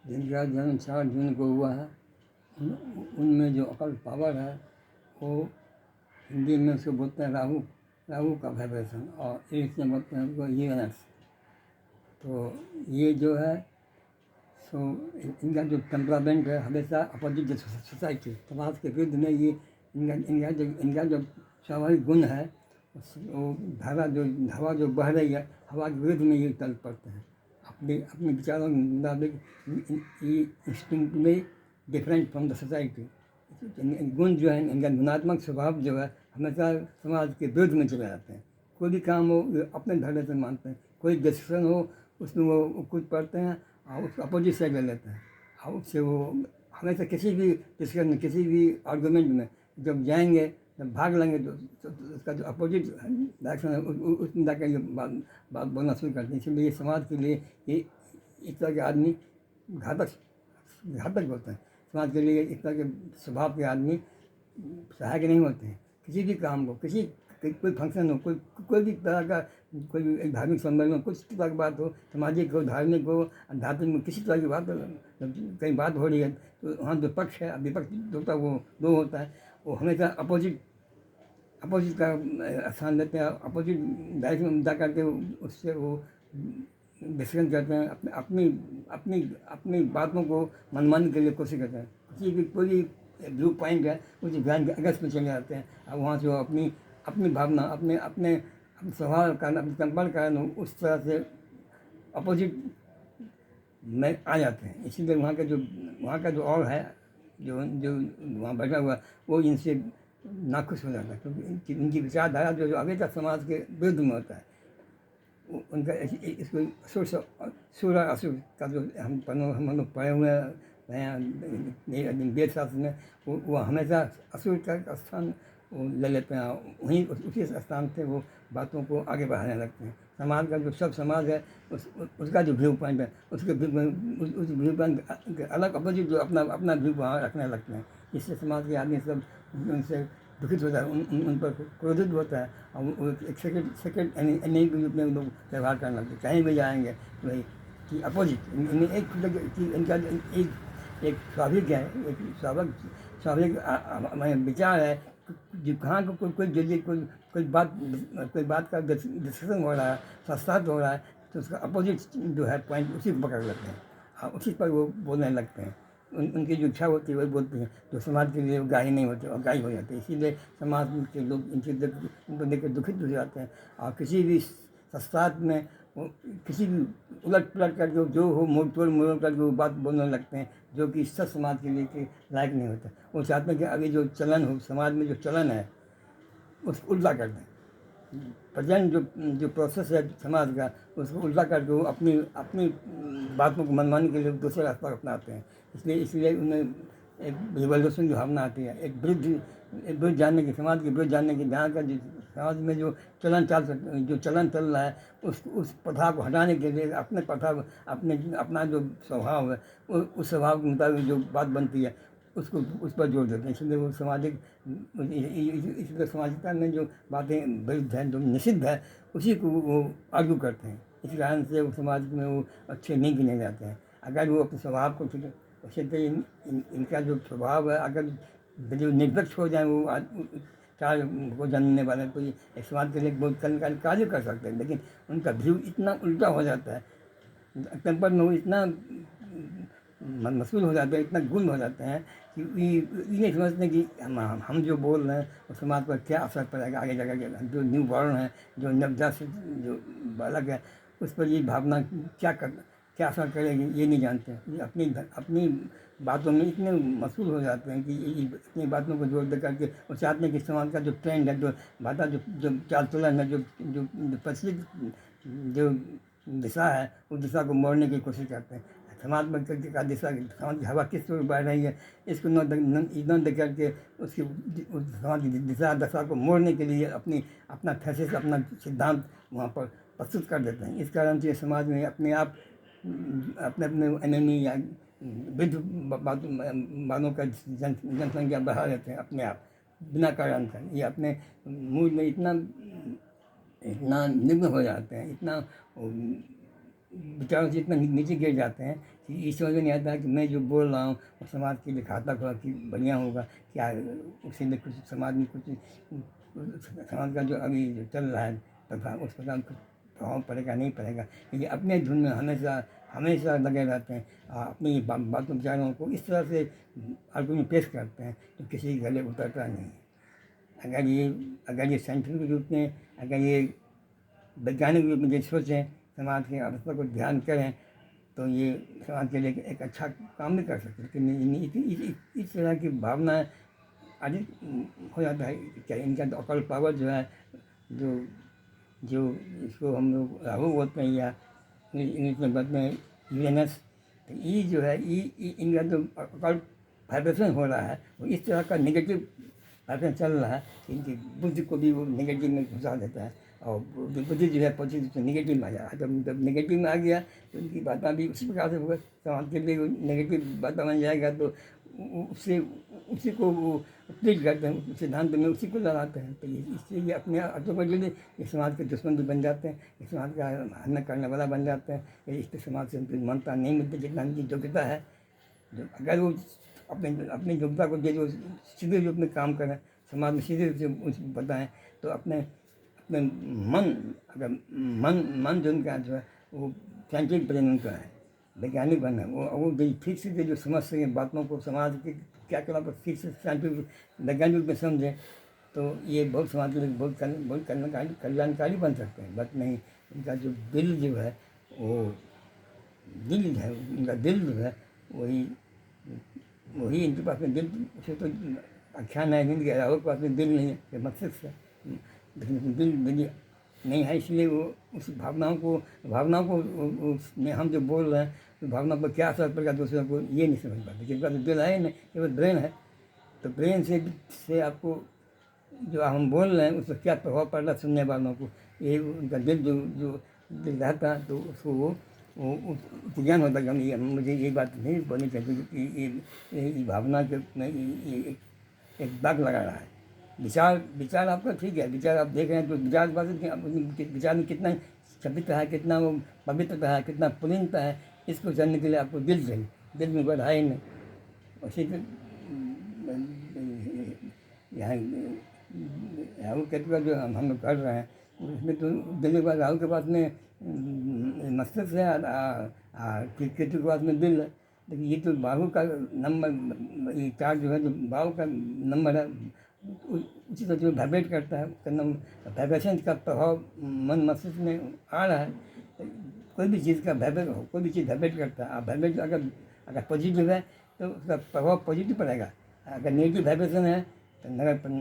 जिनका जन्म 4 जून को हुआ है उनमें जो अकल पावर है वो हिंदी में उसको बोलते हैं राहु, राहु का वाइब्रेशन, और इंग्लिश में बोलते हैं उसको यूएनएस। तो ये जो है सो इनका जो टेम्परामेंट है हमेशा अपोजिट सोसाइटी, समाज के विरुद्ध में ये इनका जो स्वाभाविक गुण है वो हवा जो बह रही है हवा के विरुद्ध में ये चल पड़ते हैं। अपने अपने विचारों के मुताबिक instinctively different from the society. गुण जो है इनका गुणात्मक स्वभाव जो है हमेशा समाज के विरुद्ध में चले जाते हैं। कोई भी काम हो अपने धड़े से मानते हैं, कोई डिसीजन हो उसमें वो कुछ पढ़ते हैं और उसको अपोजिट साइड ले लेते हैं, और उससे वो हमेशा किसी भी डिस्कशन में किसी भी आर्गूमेंट में जब जाएंगे जब भाग लेंगे तो उसका जो अपोजिट डायरेक्शन है उसमें जाकर ये बात बोलना शुरू करते हैं। इसलिए ये समाज के लिए ये इस तरह के आदमी घातक घातक होते हैं। समाज के लिए इस तरह के स्वभाव के आदमी सहायक नहीं होते हैं। किसी भी काम को कोई फंक्शन हो, कोई भी तरह का कोई धार्मिक सम्मेलन हो, कुछ तरह की बात हो, सामाजिक हो, धार्मिक हो, आध्यात्मिक हो, किसी तरह की बात कहीं बात हो रही है तो वहाँ जो पक्ष है विपक्ष होता है वो दो होता है, वो हमेशा अपोजिट का स्थान लेते हैं, अपोजिट डायरेक्शन में जा करके उससे वो डिस्कशन करते हैं, अपनी बातों को मनमानी के लिए कोशिश करते हैं। किसी भी कोई व्यू पॉइंट है उसी ध्यान के अगस्त में चले जाते हैं और वहाँ से वो अपनी भावना अपने स्वभाव का अपने संपर्क का उस तरह से अपोजिट में आ जाते हैं। इसीलिए वहाँ का जो और है जो वहाँ बैठा हुआ वो इनसे नाखुश हो जाता है, क्योंकि इनकी विचारधारा जो अभी तक समाज के विरुद्ध में होता है। उनका इसको सूर असुर का जो हम लोग पढ़े हुए हैं वेद शास्त्र में, वो हमेशा असुर का स्थान वो ले लेते हैं, वहीं उसी स्थान से वो बातों को आगे बढ़ाने लगते हैं। समाज का जो सब समाज है उसका जो व्यू पॉइंट है उस व्यू पॉइंट के अलग अपोजिट जो अपना व्यू वहाँ रखने लगते हैं। इससे समाज के आदमी सब उनसे दुखित होता है, उन पर क्रोधित होता है और वो एक सेकेंड नहीं के रूप में लोग व्यवहार करने लगते हैं। कहीं भी जाएंगे तो वही कि अपोजिट इनका एक स्वाभाविक है, एक स्वाभाविक विचार है। जो कहाँ को कोई बात का डिस्कशन हो रहा है, शास्त्रार्थ हो रहा है तो उसका अपोजिट जो है पॉइंट उसी को पकड़ लेते हैं और उसी पर वो बोलने लगते हैं। उनकी जो इच्छा होती है वही बोलते हैं, जो समाज के लिए गाही नहीं होते और गाही हो जाते हैं। इसीलिए समाज के लोग इनको देख कर दुखित हो जाते हैं और किसी भी शास्त्रार्थ में किसी भी उलट पलट कर जो हो मोड़ कर वो बात बोलने लगते हैं जो कि सब समाज के लिए लायक नहीं होता। वो चाहते हैं कि अभी जो चलन हो समाज में जो चलन है उसको उल्टा कर दें। प्रेजेंट जो प्रोसेस है समाज का उसको उल्टा करके वो अपनी बातों को मनवाने के लिए दूसरे रास्ता अपनाते हैं। इसलिए उन्हें एक रिवॉल्यूशन की भावना आती है, एक विरुद्ध जानने की, समाज के विरुद्ध जानने की, जहाँ का जो समाज में जो चलन चल रहा है उस प्रथा को हटाने के लिए अपना जो स्वभाव है उस स्वभाव के मुताबिक जो बात बनती है उस पर जोर देते हैं। इसलिए वो इसलिए सामाजिकता में जो बातें विरुद्ध हैं जो निषिद्ध है उसी को वो आर्ग्यू करते हैं। इस कारण से वो समाज में वो अच्छे नहीं गिने जाते हैं। अगर वो अपने स्वभाव को वैसे इनका जो स्वभाव है अगर जो निरपेक्ष हो जाए वो चार वो जानने वाले तो ये समाज के लिए बहुत कार्य कर सकते हैं, लेकिन उनका व्यू इतना उल्टा हो जाता है, टेम्पर में वो इतना मशहूर हो जाते हैं, इतना गुण हो जाते हैं कि ये नहीं समझते कि हम जो बोल रहे हैं उस समाज पर क्या असर पड़ेगा आगे जाकर। जो न्यू बॉर्न है जो नवजात जो बालक है उस पर ये भावना क्या असर करेगी ये नहीं जानते हैं। ये अपनी बातों में इतने मशहूर हो जाते हैं कि अपनी बातों को जोड़ दे करके वो चाहते हैं कि समाज का जो ट्रेंड है जो चाल चलन है जो प्रचलित जो दिशा है उस दिशा को मोड़ने की कोशिश करते हैं। समाज में का दिशा समाज की हवा किस ओर बढ़ रही है इसको न देख करके उसकी समाज की दशा को मोड़ने के लिए अपना थेसिस अपना सिद्धांत वहाँ पर प्रस्तुत कर देते हैं। इस कारण से समाज में अपने एनिमी या विरुद्ध बातों का जनसंख्या बढ़ा देते हैं अपने आप बिना कारण से। ये अपने मूड में इतना निम्न हो जाते हैं, इतना विचारों से इतना नीचे गिर जाते हैं ये समझ में नहीं आता है कि मैं जो बोल रहा हूँ वो समाज के लिए घातक होगा कि बढ़िया होगा, क्या उससे लिए कुछ समाज में कुछ समाज का जो अभी जो चल रहा है प्रभाव, उस पर कुछ प्रभाव पड़ेगा नहीं पड़ेगा। ये अपने धुन में हमेशा हमेशा लगे रहते हैं, अपनी बातों विचारों को इस तरह से आर्गुमेंट पेश करते हैं तो किसी के गले उतरता नहीं है। अगर ये साइंटिफिक रूप में, अगर ये वैज्ञानिक रूप में जो सोचें, समाज के अवस्था को ध्यान करें, तो ये समाज के लिए एक अच्छा काम भी कर सकते हैं। लेकिन इस तरह की भावना अधिक हो जाता है। क्या इनका तो अकल पावर जो है, जो जो इसको हम लोग राहु बोलते हैं या इंग्लिश में बोलते हैं यूरेनस, तो ये जो है ये इनका जो अकल वाइब्रेशन हो रहा है वो इस तरह का नेगेटिव वाइब्रेशन चल रहा है कि इनकी बुद्धि को भी वो नेगेटिव में घुसा देता है, और बुद्धि जो है पॉजिटिव से नेगेटिव में आ जाए। जब नेगेटिव में आ गया तो उनकी बातें भी उसी प्रकार से होगा, समाज के लिए नेगेटिव बातें बन जाएगा तो उससे उसी को वो प्लीट करते हैं, सिद्धांत में उसी को लगाते हैं। तो इससे ये अपने ऑटोमेटिकली ये समाज के दुश्मन भी बन जाते हैं, ये समाज का हनन करने वाला बन जाते हैं। इससे समाज से उनकी मानता नहीं मिलती जितना उनकी योग्यता है। जो अगर वो अपनी योग्यता को जो सीधे रूप में काम करें, समाज में सीधे रूप से उसको बताएं, तो अपने अपने मन, अगर मन जो उनका जो है वो साइंटिफिक ब्रेन उनका है, वैज्ञानिक बना है, वो ठीक से जो समझ सके बातों को, समाज के क्या क्या ठीक से साइंटिफिक वैज्ञानिक रूप में समझें, तो ये बहुत समाज के लिए बहुत कल्याणकारी बन सकते हैं। बट नहीं, उनका जो दिल जो है वो दिल है, उनका दिल जो है वही वही इनके पास में दिल, उसे तो आख्यान है जिनके राहुल के पास में दिल नहीं है, मस्तिष्क है, लेकिन दिल नहीं है, इसलिए वो उस भावनाओं को में हम जो बोल रहे हैं तो भावना पर क्या असर पड़ेगा दूसरों को ये नहीं समझ पाते, क्योंकि तो दिल है नहीं, केवल ब्रेन है। तो ब्रेन से आपको जो हम बोल रहे हैं उस पर क्या प्रभाव पड़ रहा है सुनने वालों को, ये उनका दिल जो दिल रहता है तो उसको वो ज्ञान होता है कि मुझे ये बात नहीं बोलनी चाहिए, क्योंकि ये भावना के में ये एक दाग लगा रहा है। विचार आपका ठीक है, विचार आप देख रहे हैं तो विचार में कितना सभ्यता है, कितना वो पवित्रता है, कितना पुनीनता है, इसको जानने के लिए आपको दिल चाहिए। दिल में बड़ा है ही नहीं। उसी के यहाँ राहु केतु का जो हम लोग कर रहे हैं उसमें तो दिल के पास, राहु के पास में मस्तिष्क है, केतु के पास में दिल है। लेकिन ये तो बाहु का नंबर, ये चार्ट जो है जो बाहु का नंबर है, उसी तरह जो वाइब्रेट करता है उसका नंबर, वाइब्रेशन का प्रभाव मन मस्तिष्क में आ रहा है। कोई भी चीज़ का कोई भी चीज़ वाइब्रेट करता है, आप वाइब्रेट अगर पॉजिटिव है तो उसका प्रभाव पॉजिटिव पड़ेगा, अगर नेगेटिव वाइब्रेशन है तो नेगेटिव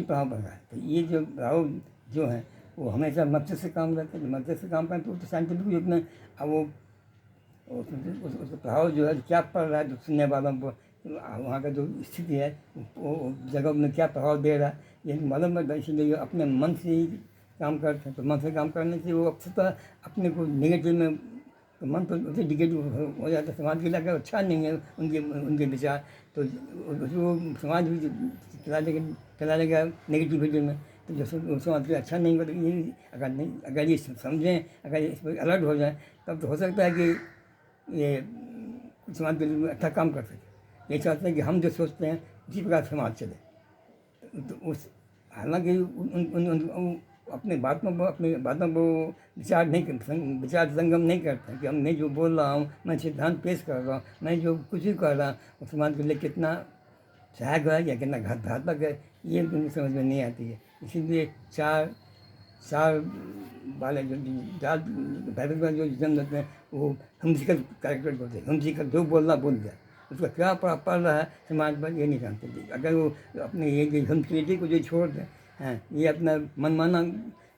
प्रभाव पड़ेगा। तो ये जो राहु जो है वो हमेशा मस्तिष्क से काम करते हैं, मस्तिष्क से काम करें तो साइंटिफिक रूप में अब वो उसका प्रभाव जो है क्या पड़ रहा है जो सुनने वालों को, वहाँ का जो स्थिति है वो जगह में क्या प्रभाव दे रहा है ये मालूम है। इसलिए अपने मन से ही काम करते हैं, तो मन से काम करने से वो अक्सर अपने को नेगेटिव में, तो मन तो उसे नेगेटिव हो जाता है। समाज के लिए अगर अच्छा नहीं है उनके विचार, तो वो समाज भी चला लेगा नेगेटिविटी में, तो जो समाज के लिए अच्छा नहीं होगा। ये अगर ये समझें, अगर इस पर अलर्ट हो जाए, तब तो हो सकता है कि ये समाज के लिए अच्छा काम कर सके। ये चाहते हैं कि हम जो सोचते हैं उसी प्रकार समाज चले। तो उस हालांकि अपनी बातों को विचार संगम नहीं करते कि मैं जो बोल रहा हूँ, मैं सिद्धांत पेश कर रहा हूँ, मैं जो कुछ भी कर रहा हूँ वो समाज के लिए कितना सहायक है या कितना घातक है, ये उनको समझ में नहीं आती है। इसीलिए चार वाले जो जो जन्म देते हैं वो हमजिकल कैरेक्टर बोलते हैं, हमजिकल जो बोलना बोल दिया, उसका क्या पड़ रहा है समाज पर ये नहीं जानते। अगर वो अपने ये जो हमक्रिएटिव को जो छोड़ दें, हैं, ये अपना मनमाना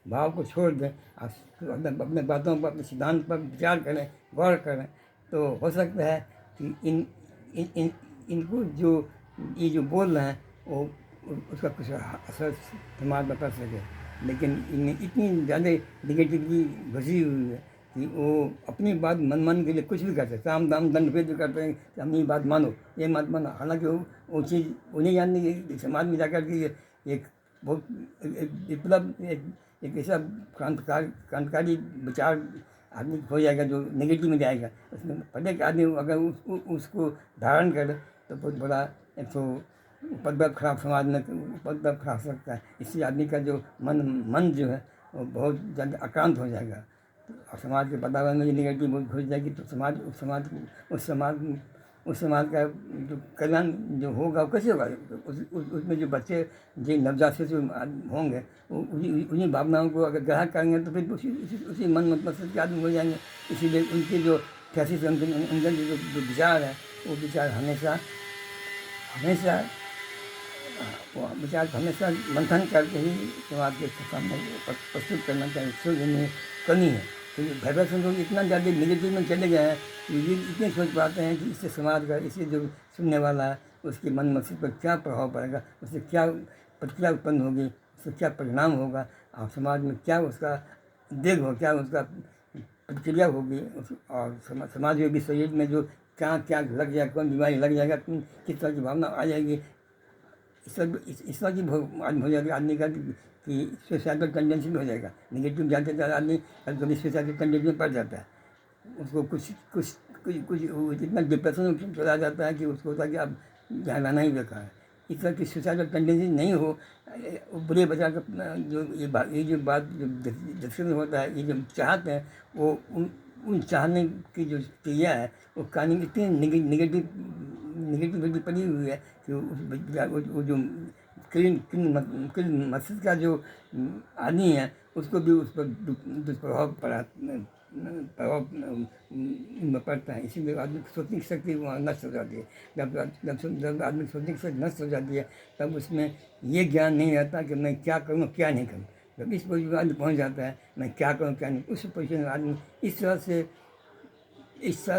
भाव को छोड़ दें, अपने बातों पर, अपने सिद्धांत पर विचार करें, गौर करें, तो हो सकता है कि इनको जो ये जो बोल रहे हैं वो उसका कुछ असर समाज पर कर सके। लेकिन इनमें इतनी ज़्यादा निगेटिविटी घुसी हुई है कि वो अपनी बात मन के लिए कुछ भी करते हैं, साम दाम दंड भेद भी करते हैं कि अपनी बात मानो, ये मत मानो। हालांकि वो चीज़ उन्हें जानने की समाज में जाकर के एक बहुत विप्लव, एक ऐसा क्रांतिकारी विचार आदमी हो जाएगा जो नेगेटिव में जाएगा। उसमें प्रत्येक आदमी अगर उसको धारण करे तो बहुत बड़ा एक तो उपद्रव खराब समाज में उपद्रव खराब हो सकता है। इससे आदमी का जो मन जो है वो बहुत ज़्यादा आक्रांत हो जाएगा। और समाज के वातावरण में नेगेटिव घुस जाएगी तो उस समाज का जो कल्याण जो होगा वो कैसे होगा? उसमें जो बच्चे जो नवजात शिशु होंगे वो उन्हीं भावनाओं को अगर ग्रहण करेंगे तो फिर उसी मन मस्तिष्क के आदमी हो जाएंगे। इसीलिए उनके जो थेसिस उनके जो विचार है वो विचार हमेशा वो विचार हमेशा मंथन करके ही समाज के सामने प्रस्तुत करना चाहिए। इससे इन्हें कमी है क्योंकि भैरव लोग इतना ज़्यादा नेगेटिव में चले गए हैं कि ये इतने सोच पाते हैं कि इससे समाज का, इससे जो सुनने वाला है उसके मन मस्तिष्क पर क्या प्रभाव पड़ेगा, उससे क्या प्रतिक्रिया उत्पन्न होगी, उससे क्या परिणाम होगा और समाज में क्या उसका क्या उसका प्रतिक्रिया होगी। और समाज में भी शरीर में जो क्या क्या लग जाएगा, कौन बीमारी लग जाएगा, किस तरह की भावना आ जाएगी, इस तरह की हो जाएगा आदमी का कि सुसाइडल टेंडेंसी में हो जाएगा। नेगेटिव जाते जाते आदमी कभी सुसाइडल टेंडेंसी में पड़ जाता है। उसको कुछ इतना डिप्रेशन में चला जाता है कि उसको होता है कि अब यहाँ रहना ही बेकार है। इस तरह की सुसाइडल टेंडेंसी नहीं हो, बुरे बचा का जो ये बात जो डिस्कशन होता है, ये जो चाहते हैं वो उन चाहने की जो क्रिया है वो कहानी इतनी नेगेटिविटी पड़ी हुई है कि वो जो मस्तिष्क का जो आदमी है उसको भी उस पर दुष्प्रभाव पड़ता है। इसीलिए आदमी की सोचने की शक्ति वहाँ नष्ट हो जाती है। जब आदमी सोचने की शक्ति नष्ट हो जाती है तब उसमें ये ज्ञान नहीं रहता कि मैं क्या करूँ क्या नहीं करूँ। जब इस पोजीशन में आदमी पहुँच जाता है मैं क्या करूँ क्या नहीं, उस पोजीशन में आदमी इस तरह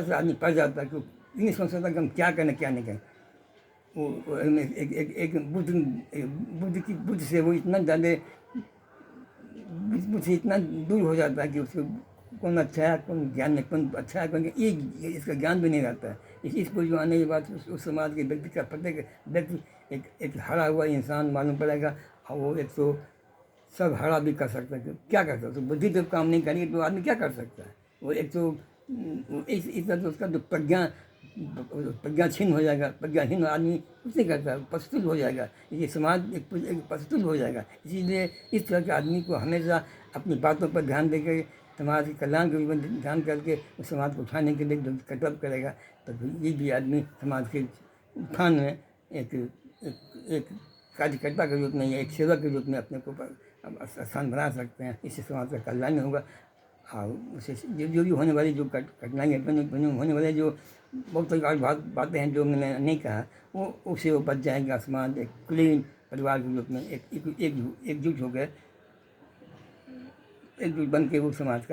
से आदमी पड़ जाता है कि नहीं सोच सकता कि हम क्या करें क्या नहीं करें। वो एक बुद्ध से वो इतना ज़्यादा मुझसे इतना दूर हो जाता है कि उसको कौन अच्छा है कौन ज्ञान नहीं, कौन अच्छा है कौन ये इसका ज्ञान भी नहीं रहता है। इस पोजीशन आने के बाद उस समाज के व्यक्ति का प्रत्येक व्यक्ति एक हारा हुआ इंसान मालूम पड़ेगा। और वो एक तो सब हरा भी कर सकता है, क्या कर सकता है? तो बुद्धि जब काम नहीं करेगी तो आदमी क्या कर सकता है? वो एक तो इस तरह से उसका जो प्रज्ञा छीन हो जाएगा। प्रज्ञाहीन आदमी कुछ नहीं करता, पशुतुल्य हो जाएगा। ये समाज एक पशुतुल्य हो जाएगा। इसीलिए इस तरह के आदमी को हमेशा अपनी बातों पर ध्यान देकर समाज के कल्याण के ऊपर ध्यान करके उस समाज को उठाने के लिए जो कर्तव्य करेगा तो ये भी आदमी समाज के उत्थान में एक कार्यकर्ता के रूप में या एक सेवक के रूप में अपने को स्थान बना सकते हैं। इससे समाज का कल्याण होगा। और उसे जो भी होने वाली जो कठिनाई होने वाले जो बहुत प्रकार बातें हैं जो मैंने नहीं कहा वो उससे वो बच जाएंगे। समाज एक क्लीन परिवार के रूप में एकजुट हो गए, एकजुट बन के वो समाज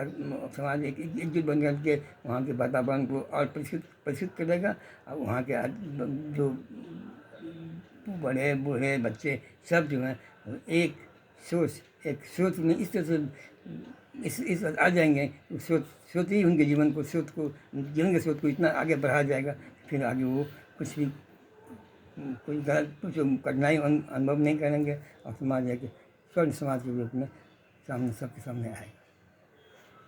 एकजुट बन करके वहाँ के वातावरण को और प्रशिक्षित करेगा। और वहाँ के जो बड़े बूढ़े बच्चे सब जो हैं एक सोच में इस तरह से इस आ जाएंगे। सोच ही उनके जीवन के सोच को इतना आगे बढ़ा जाएगा फिर आगे वो कुछ कठिनाई अनुभव नहीं करेंगे और समाज एक स्वर्ण समाज के रूप में सबके सामने आएगा।